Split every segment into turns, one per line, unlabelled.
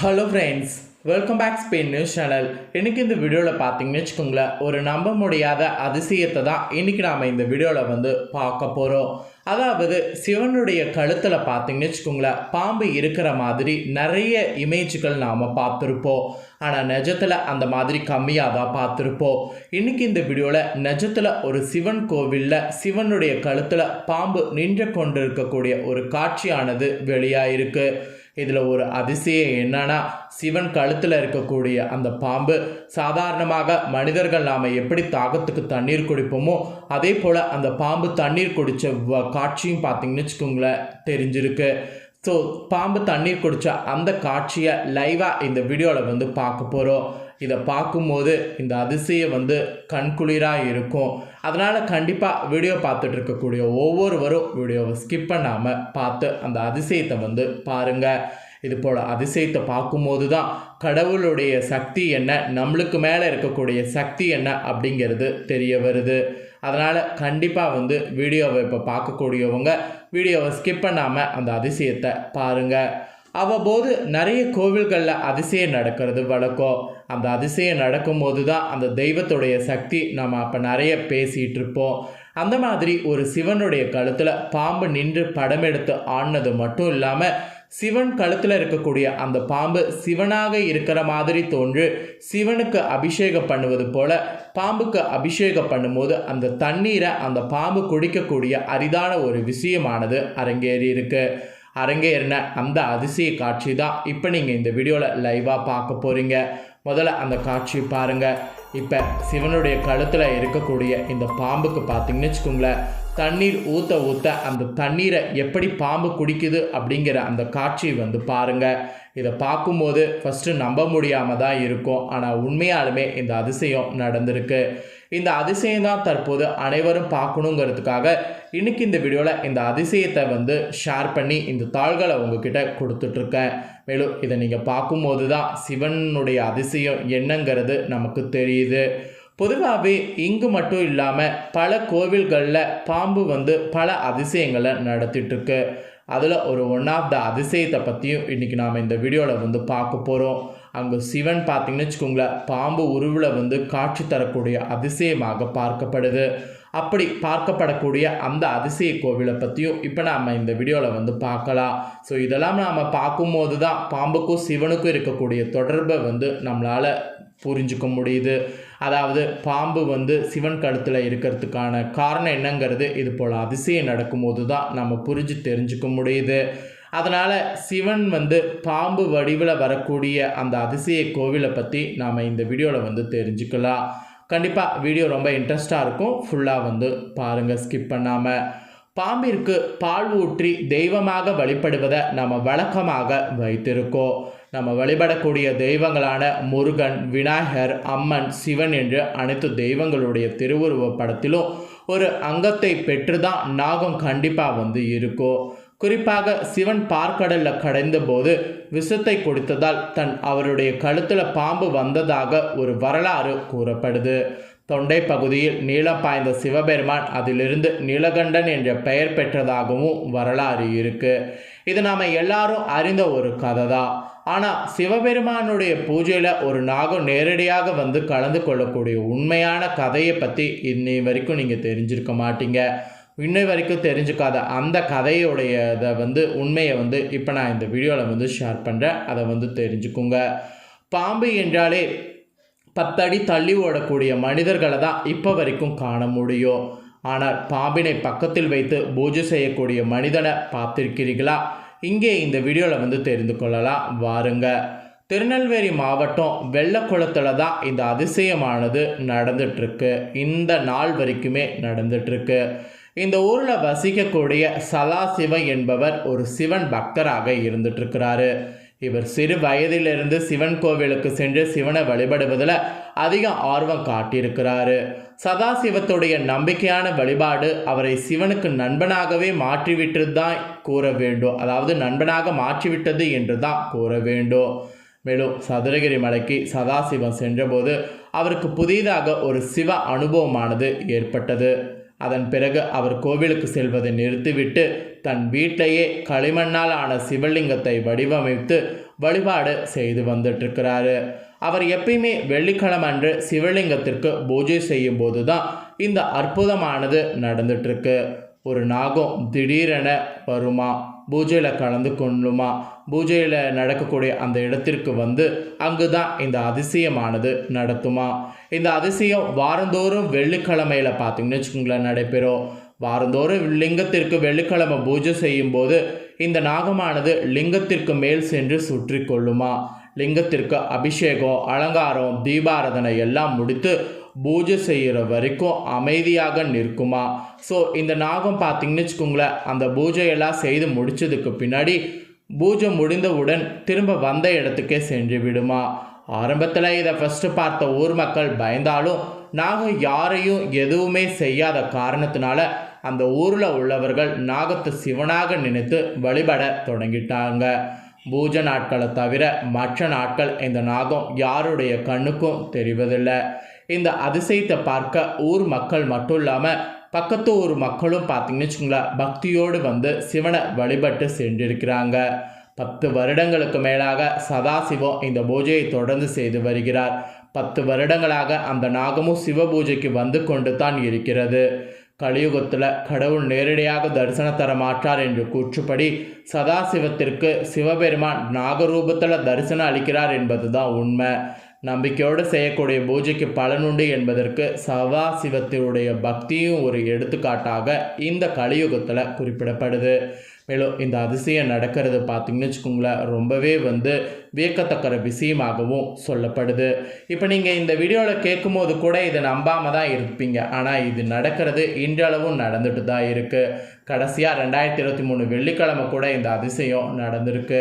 Hello friends, welcome back Spain news channel. இன்றைக்கி இந்த வீடியோவில் பார்த்தீங்கன்னு வச்சுக்கோங்களேன், ஒரு நம்ப முடியாத அதிசயத்தை தான் இன்றைக்கி நாம் இந்த வீடியோவில் பார்க்க போகிறோம். அதாவது சிவனுடைய கழுத்தில் பார்த்தீங்கன்னு வச்சுக்கோங்களேன், பாம்பு இருக்கிற மாதிரி நிறைய இமேஜ்கள் நாம் பார்த்துருப்போம். ஆனால் நிஜத்தில் அந்த மாதிரி கம்மியாக தான் பார்த்துருப்போம். இன்றைக்கி இந்த வீடியோவில் நிஜத்தில் ஒரு சிவன் கோவிலில் சிவனுடைய கழுத்தில் பாம்பு நின்று கொண்டு இருக்கக்கூடிய ஒரு காட்சியானது வெளியாயிருக்கு. இதில் ஒரு அதிசயம் என்னன்னா, சிவன் கழுத்தில் இருக்கக்கூடிய அந்த பாம்பு சாதாரணமாக மனிதர்கள் நாம் எப்படி தாகத்துக்கு தண்ணீர் குடிப்போமோ அதே போல் அந்த பாம்பு தண்ணீர் குடித்த காட்சியும் பார்த்திங்கன்னு வச்சுக்கோங்களேன் தெரிஞ்சிருக்கு. ஸோ பாம்பு தண்ணீர் குடித்த அந்த காட்சியை லைவாக இந்த வீடியோவில் பார்க்க போகிறோம். இதை பார்க்கும்போது இந்த அதிசயம் கண்குளிராக இருக்கும். அதனால் கண்டிப்பாக வீடியோ பார்த்துட்டு இருக்கக்கூடிய ஒவ்வொருவரும் வீடியோவை ஸ்கிப் பண்ணாமல் பார்த்து அந்த அதிசயத்தை பாருங்கள். இது போல் அதிசயத்தை பார்க்கும்போது தான் கடவுளுடைய சக்தி என்ன, நம்மளுக்கு மேலே இருக்கக்கூடிய சக்தி என்ன அப்படிங்கிறது தெரிய வருது. அதனால் கண்டிப்பாக வீடியோவை இப்போ பார்க்கக்கூடியவங்க வீடியோவை ஸ்கிப் பண்ணாமல் அந்த அதிசயத்தை பாருங்கள். அவ்வப்போது நிறைய கோவில்களில் அதிசயம் நடக்கிறது வழக்கம். அந்த அதிசயம் நடக்கும்போது தான் அந்த தெய்வத்துடைய சக்தி நம்ம அப்போ நிறைய பேசிகிட்டு இருப்போம். அந்த மாதிரி ஒரு சிவனுடைய கழுத்தில் பாம்பு நின்று படம் எடுத்து ஆடினது மட்டும் இல்லாமல், சிவன் கழுத்தில் இருக்கக்கூடிய அந்த பாம்பு சிவனாக இருக்கிற மாதிரி தோன்று சிவனுக்கு அபிஷேகம் பண்ணுவது போல பாம்புக்கு அபிஷேகம் பண்ணும்போது அந்த தண்ணீரை அந்த பாம்பு குடிக்கக்கூடிய அரிதான ஒரு விஷயமானது அரங்கேறி இருக்கு. அரங்கேறின அந்த அதிசய காட்சி தான் இப்போ நீங்கள் இந்த வீடியோவில் லைவாக பார்க்க போகிறீங்க. முதல்ல அந்த காட்சி பாருங்கள். இப்போ சிவனுடைய கழுத்தில் இருக்கக்கூடிய இந்த பாம்புக்கு பார்த்தீங்கன்னு வச்சுக்கோங்களேன், தண்ணீர் ஊற்ற ஊற்ற அந்த தண்ணீரை எப்படி பாம்பு குடிக்குது அப்படிங்கிற அந்த காட்சி பாருங்கள். இதை பார்க்கும்போது ஃபஸ்ட்டு நம்ப முடியாமல் தான் இருக்கும். ஆனால் உண்மையாலுமே இந்த அதிசயம் நடந்திருக்கு. இந்த அதிசயம் தான் தற்போது அனைவரும் பார்க்கணுங்கிறதுக்காக இன்றைக்கி இந்த வீடியோவில் இந்த அதிசயத்தை ஷேர் பண்ணி இந்த தாள்களை உங்ககிட்ட கொடுத்துட்ருக்கேன். மேலும் இதை நீங்கள் பார்க்கும்போது தான் சிவனுடைய அதிசயம் என்னங்கிறது நமக்கு தெரியுது. பொதுவாகவே இங்கு மட்டும் இல்லாமல் பல கோவில்களில் பாம்பு பல அதிசயங்களை நடத்திட்டுருக்கு. அதில் ஒரு ஒன் ஆஃப் த அதிசயத்தை பற்றியும் இன்றைக்கி நாம் இந்த வீடியோவில் பார்க்க போகிறோம். அங்கே சிவன் பார்த்திங்கன்னு வச்சுக்கோங்களேன், பாம்பு உருவில் காட்சி தரக்கூடிய அதிசயமாக பார்க்கப்படுது. அப்படி பார்க்கப்படக்கூடிய அந்த அதிசய கோவிலை பற்றியும் இப்போ நாம் இந்த வீடியோவில் பார்க்கலாம். ஸோ இதெல்லாம் நாம் பார்க்கும்போது தான் பாம்புக்கும் சிவனுக்கும் இருக்கக்கூடிய தொடர்பை நம்மளால் புரிஞ்சுக்க முடியுது. அதாவது பாம்பு சிவன் கழுத்தில் இருக்கிறதுக்கான காரணம் என்னங்கிறது இது போல் அதிசயம் நடக்கும்போது தான் நம்ம புரிஞ்சு தெரிஞ்சுக்க முடியுது. அதனால் சிவன் பாம்பு வடிவில் வரக்கூடிய அந்த அதிசய கோவிலை பற்றி நாம் இந்த வீடியோவில் தெரிஞ்சுக்கலாம். கண்டிப்பாக வீடியோ ரொம்ப இன்ட்ரெஸ்டாக இருக்கும். ஃபுல்லாக பாருங்கள் ஸ்கிப் பண்ணாமல். பாம்பிற்கு பால் ஊற்றி தெய்வமாக வழிபடுவதை நம்ம வழக்கமாக வைத்திருக்கோம். நம்ம வழிபடக்கூடிய தெய்வங்களான முருகன், விநாயகர், அம்மன், சிவன் என்று அனைத்து தெய்வங்களுடைய திருவுருவ படத்திலும் ஒரு அங்கத்தை பெற்று தான் நாகம் கண்டிப்பாக இருக்கும். குறிப்பாக சிவன் பார்க்கடலில் கடைந்த போது விஷத்தை கொடுத்ததால் அவருடைய கழுத்தில் பாம்பு வந்ததாக ஒரு வரலாறு கூறப்படுது. தொண்டை பகுதியில் நீளம் பாய்ந்த சிவபெருமான் அதிலிருந்து நீலகண்டன் என்ற பெயர் பெற்றதாகவும் வரலாறு இருக்குது. இது நாம் எல்லாரும் அறிந்த ஒரு கதை தான். ஆனால் சிவபெருமானுடைய பூஜையில் ஒரு நாகம் நேரடியாக கலந்து கொள்ளக்கூடிய உண்மையான கதையை பற்றி இன்னை வரைக்கும் நீங்கள் தெரிஞ்சிருக்க மாட்டீங்க. இன்னை வரைக்கும் தெரிஞ்சுக்காத அந்த கதையுடைய இதை உண்மையை இப்போ நான் இந்த வீடியோவில் ஷேர் பண்ணுறேன். அதை தெரிஞ்சுக்குங்க. பாம்பு என்றாலே 10 அடி தள்ளி ஓடக்கூடிய மனிதர்களை தான் இப்போ வரைக்கும் காண முடியும். ஆனால் பாம்பினை பக்கத்தில் வைத்து பூஜை செய்யக்கூடிய மனிதனை பார்த்துருக்கிறீர்களா? இங்கே இந்த வீடியோவில் தெரிந்து கொள்ளலாம் வாருங்க. திருநெல்வேலி மாவட்டம் வெள்ளக்குளத்தில் தான் இந்த அதிசயமானது நடந்துட்டுருக்கு. இந்த நாள் வரைக்குமே நடந்துட்டுருக்கு. இந்த ஊரில் வசிக்கக்கூடிய சதாசிவம் என்பவர் ஒரு சிவன் பக்தராக இருந்துட்டுருக்கிறாரு. இவர் சிறு வயதிலிருந்து சிவன் கோவிலுக்கு சென்று சிவனை வழிபடுவதில் அதிக ஆர்வம் காட்டியிருக்கிறாரு. சதாசிவத்துடைய நம்பிக்கையான வழிபாடு அவரை சிவனுக்கு நண்பனாகவே மாற்றிவிட்டது தான் கூற வேண்டும். அதாவது நண்பனாக மாற்றிவிட்டது என்று தான் கூற வேண்டும். மேலும் சதுரகிரி மலைக்கு சதாசிவம் சென்றபோது அவருக்கு புதிதாக ஒரு சிவ அனுபவமானது ஏற்பட்டது. அதன் பிறகு அவர் கோவிலுக்கு செல்வதை நிறுத்திவிட்டு தன் வீட்டிலேயே களிமண்ணால் ஆன சிவலிங்கத்தை வடிவமைத்து வழிபாடு செய்து வந்துட்டுருக்கிறாரு. அவர் எப்பயுமே வெள்ளிக்கிழமை அன்று சிவலிங்கத்திற்கு பூஜை செய்யும் போது தான் இந்த அற்புதமானது நடந்துட்டுருக்கு. ஒரு நாகம் திடீரென வருமா, பூஜையில் கலந்து கொள்ளுமா, பூஜையில் நடக்கக்கூடிய அந்த இடத்திற்கு வந்து அங்கு தான் இந்த அதிசயமானது நடத்துமா. இந்த அதிசயம் வாரந்தோறும் வெள்ளிக்கிழமையில் பார்த்தீங்கன்னு வச்சுக்கோங்களேன் நடைபெறும். வாரந்தோறும் லிங்கத்திற்கு வெள்ளிக்கிழமை பூஜை செய்யும் போது இந்த நாகமானது லிங்கத்திற்கு மேல் சென்று சுற்றி கொள்ளுமா. லிங்கத்திற்கு அபிஷேகம், அலங்காரம், தீபாராதனை எல்லாம் முடித்து பூஜை செய்கிற வரைக்கும் அமைதியாக நிற்குமா. ஸோ இந்த நாகம் பார்த்தீங்கன்னு வச்சுக்கோங்களேன், அந்த பூஜையெல்லாம் செய்து முடித்ததுக்கு பின்னாடி பூஜை முடிந்தவுடன் திரும்ப வந்த இடத்துக்கே சென்று விடுமா. ஆரம்பத்தில் இதை ஃபஸ்ட்டு பார்த்த ஊர் மக்கள் பயந்தாலும் நாகம் யாரையும் எதுவுமே செய்யாத காரணத்தினால அந்த ஊரில் உள்ளவர்கள் நாகத்தை சிவனாக நினைத்து வழிபட தொடங்கிட்டாங்க. பூஜை நாட்களை தவிர மற்ற நாட்கள் இந்த நாகம் யாருடைய கண்ணுக்கும் தெரிவதில்லை. இந்த அதிசயத்தை பார்க்க ஊர் மக்கள் மட்டும் இல்லாமல் பக்கத்து ஊர் மக்களும் பார்த்தீங்கன்னு வச்சுக்கோங்களேன் பக்தியோடு வந்து சிவனை வழிபட்டு சென்றிருக்கிறாங்க. 10 வருடங்களுக்கு மேலாக சதாசிவம் இந்த பூஜையை தொடர்ந்து செய்து வருகிறார். 10 வருடங்களாக அந்த நாகமும் சிவ பூஜைக்கு வந்து கொண்டு தான் இருக்கிறது. கலியுகத்தில் கடவுள் நேரடியாக தரிசனம் தர மாட்டார் என்று கூற்றுப்படி சதாசிவத்திற்கு சிவபெருமான் நாகரூபத்தில் தரிசனம் அளிக்கிறார் என்பது தான் உண்மை. நம்பிக்கையோடு செய்யக்கூடிய பூஜைக்கு பலனுண்டு என்பதற்கு சதாசிவத்தினுடைய பக்தியும் ஒரு எடுத்துக்காட்டாக இந்த கலியுகத்தில் குறிப்பிடப்படுது. மேலும் இந்த அதிசயம் நடக்கிறது பார்த்திங்கன்னு வச்சுக்கோங்களேன் ரொம்பவே வந்து வியக்கத்தக்க விஷயமாகவும் சொல்லப்படுது. இப்போ நீங்கள் இந்த வீடியோவில் கேட்கும்போது கூட இதை நம்பாமல் தான் இருப்பீங்க. ஆனால் இது நடக்கிறது இன்றளவும் நடந்துட்டு தான் இருக்குது. கடைசியாக 2023 வெள்ளிக்கிழமை கூட இந்த அதிசயம் நடந்திருக்கு.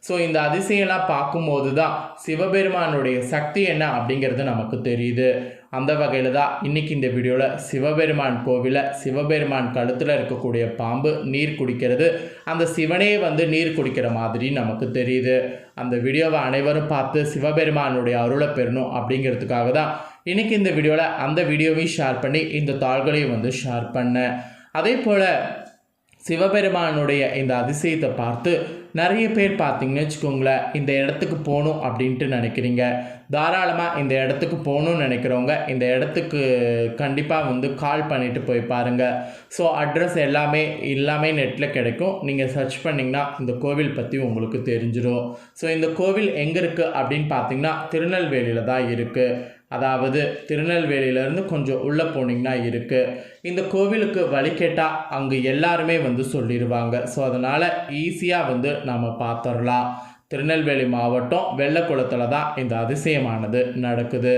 ஸோ இந்த அதிசயம்லாம் பார்க்கும்போது தான் சிவபெருமானுடைய சக்தி என்ன அப்படிங்கிறது நமக்கு தெரியுது. அந்த வகையில் தான் இன்றைக்கி இந்த வீடியோவில் சிவபெருமான் கோவிலில் சிவபெருமான் கழுத்தில் இருக்கக்கூடிய பாம்பு நீர் குடிக்கிறது, அந்த சிவனே வந்து நீர் குடிக்கிற மாதிரி நமக்கு தெரியுது. அந்த வீடியோவை அனைவரும் பார்த்து சிவபெருமானுடைய அருளை பெறணும் அப்படிங்கிறதுக்காக தான் இன்றைக்கி இந்த வீடியோவில் அந்த வீடியோவையும் ஷேர் பண்ணி இந்த தாள்களையும் வந்து ஷேர் பண்ணேன். அதே போல் சிவபெருமானுடைய இந்த அதிசயத்தை பார்த்து நிறைய பேர் பார்த்தீங்கன்னு வச்சுக்கோங்களேன் இந்த இடத்துக்கு போகணும் அப்படின்ட்டு நினைக்கிறீங்க. தாராளமாக இந்த இடத்துக்கு போகணுன்னு நினைக்கிறவங்க இந்த இடத்துக்கு கண்டிப்பாக வந்து கால் பண்ணிவிட்டு போய் பாருங்கள். ஸோ அட்ரஸ் எல்லாமே நெட்டில் கிடைக்கும். நீங்கள் சர்ச் பண்ணிங்கன்னா இந்த கோவில் பற்றி உங்களுக்கு தெரிஞ்சிடும். ஸோ இந்த கோவில் எங்கே இருக்குது அப்படின்னு பார்த்தீங்கன்னா திருநெல்வேலியில் தான் இருக்குது. அதாவது திருநெல்வேலியிலேருந்து கொஞ்சம் உள்ளே போனீங்கன்னா இருக்குது. இந்த கோவிலுக்கு வழி கேட்டால் அங்கே எல்லாருமே வந்து சொல்லிடுவாங்க. ஸோ அதனால் ஈஸியாக வந்து நம்ம பார்த்துடலாம். திருநெல்வேலி மாவட்டம் வெள்ளக்குளத்தில் தான் இந்த அதிசயமானது நடக்குது.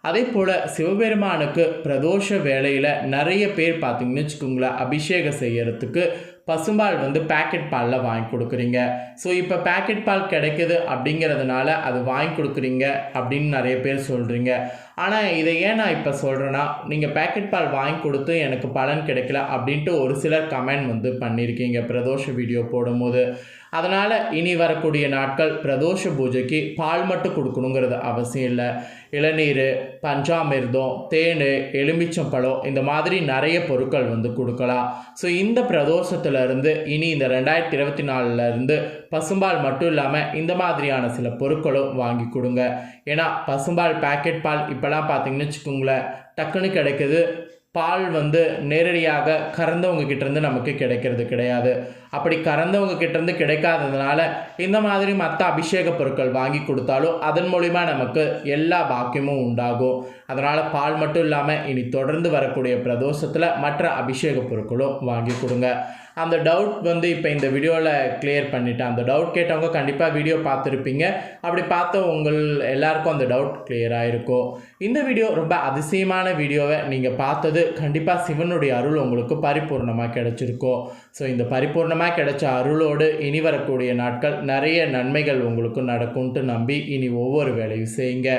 அதே போல் சிவபெருமானுக்கு பிரதோஷ வேளையில் நிறைய பேர் பார்த்திங்கன்னு வச்சுக்கோங்களேன் அபிஷேகம் செய்யறதுக்கு பசும்பால் வந்து பேக்கெட் பாலில் வாங்கி கொடுக்குறீங்க. ஸோ இப்போ பேக்கெட் பால் கிடைக்குது அப்படிங்கிறதுனால அது வாங்கி கொடுக்குறீங்க அப்படின்னு நிறைய பேர் சொல்கிறீங்க. ஆனால் இதை ஏன் நான் இப்போ சொல்கிறேன்னா, நீங்கள் பேக்கெட் பால் வாங்கி கொடுத்து எனக்கு பலன் கிடைக்கல அப்படின்ட்டு ஒரு சிலர் கமெண்ட் வந்து பண்ணியிருக்கீங்க பிரதோஷ வீடியோ போடும்போது. அதனால் இனி வரக்கூடிய நாட்கள் பிரதோஷ பூஜைக்கு பால் மட்டும் கொடுக்கணுங்கிறது அவசியம் இல்லை. இளநீர், பஞ்சாமிர்தம், தேன், எலுமிச்சம்பழம் இந்த மாதிரி நிறைய பொருட்கள் வந்து கொடுக்கலாம். ஸோ இந்த பிரதோஷத்துலேருந்து இனி இந்த 2024 பசும்பால் மட்டும் இல்லாமல் இந்த மாதிரியான சில பொருட்களும் வாங்கி கொடுங்க. ஏன்னா பசும்பால் பேக்கெட் பால் இப்போலாம் பார்த்தீங்கன்னு வச்சுக்கோங்களேன் டக்குன்னு கிடைக்குது. பால் வந்து நேரடியாக கறந்தவங்க கிட்டேருந்து நமக்கு கிடைக்கிறது கிடையாது. அப்படி கறந்தவங்க கிட்டேருந்து கிடைக்காததுனால இந்த மாதிரி மற்ற அபிஷேக பொருட்கள் வாங்கி கொடுத்தாலும் அதன் மூலிமா நமக்கு எல்லா பாக்கியமும் உண்டாகும். அதனால் பால் மட்டும் இல்லாமல் இனி தொடர்ந்து வரக்கூடிய பிரதோஷத்தில் மற்ற அபிஷேக பொருட்களும் வாங்கி கொடுங்க. அந்த டவுட் வந்து இப்போ இந்த வீடியோவில் கிளியர் பண்ணிட்டேன். அந்த டவுட் கேட்டவங்க கண்டிப்பாக வீடியோ பார்த்துருப்பீங்க. அப்படி பார்த்த உங்கள் எல்லாருக்கும் அந்த டவுட் கிளியராக இருக்கும். இந்த வீடியோ ரொம்ப அதிசயமான வீடியோவை நீங்கள் பார்த்தது கண்டிப்பாக சிவனுடைய அருள் உங்களுக்கு பரிபூர்ணமாக கிடைச்சிருக்கும். ஸோ இந்த பரிபூர்ணமாக கிடைச்ச அருளோடு இனி வரக்கூடிய நாட்கள் நிறைய நன்மைகள் உங்களுக்கு நடக்கும்ட்டு நம்பி இனி ஒவ்வொரு வேலையும் செய்யுங்க.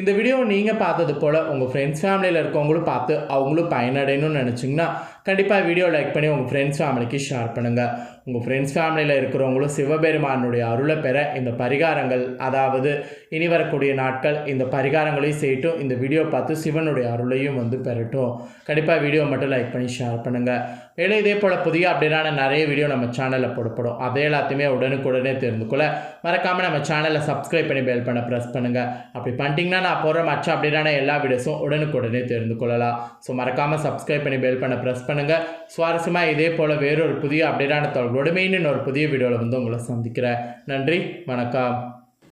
இந்த வீடியோவை நீங்கள் பார்த்தது போல் உங்கள் ஃப்ரெண்ட்ஸ் ஃபேமிலியில் இருக்கவங்களும் பார்த்து அவங்களும் பயனடையணும்னு நினச்சிங்கன்னா கண்டிப்பாக வீடியோ லைக் பண்ணி உங்கள் ஃப்ரெண்ட்ஸ் ஃபேமிலிக்கு ஷேர் பண்ணுங்கள். உங்கள் ஃப்ரெண்ட்ஸ் ஃபேமிலியில் இருக்கிறவங்களும் சிவபெருமானுடைய அருளை பெற இந்த பரிகாரங்கள், அதாவது இனி வரக்கூடிய நாட்கள் இந்த பரிகாரங்களையும் செய்யட்டும். இந்த வீடியோ பார்த்து சிவனுடைய அருளையும் வந்து பெறட்டும். கண்டிப்பாக வீடியோ மட்டும் லைக் பண்ணி ஷேர் பண்ணுங்கள். மேலும் இதே போல் புதிய அப்டேட்டான நிறைய வீடியோ நம்ம சேனலில் போடப்படும். அதே எல்லாத்தையுமே உடனுக்குடனே தெரிந்து கொள்ள மறக்காமல் நம்ம சேனலை சப்ஸ்கிரைப் பண்ணி பெல் பண்ண ப்ரெஸ் பண்ணுங்கள். அப்படி பண்ணிட்டீங்கன்னா நான் போடுற மற்ற அப்டேட்டான எல்லா வீடியோஸும் உடனுக்குடனே தெரிந்து கொள்ளலாம். ஸோ மறக்காமல் சப்ஸ்கிரைப் பண்ணி பெல் பண்ண ப்ரெஸ் பண்ணுங்கள். சுவாரஸ்யமாக இதே போல் வேறொரு புதிய அப்டேட்டான தகவலோடு மீண்டும் ஒரு புதிய வீடியோவில் வந்து உங்களை சந்திக்கிறேன். நன்றி, வணக்கம்.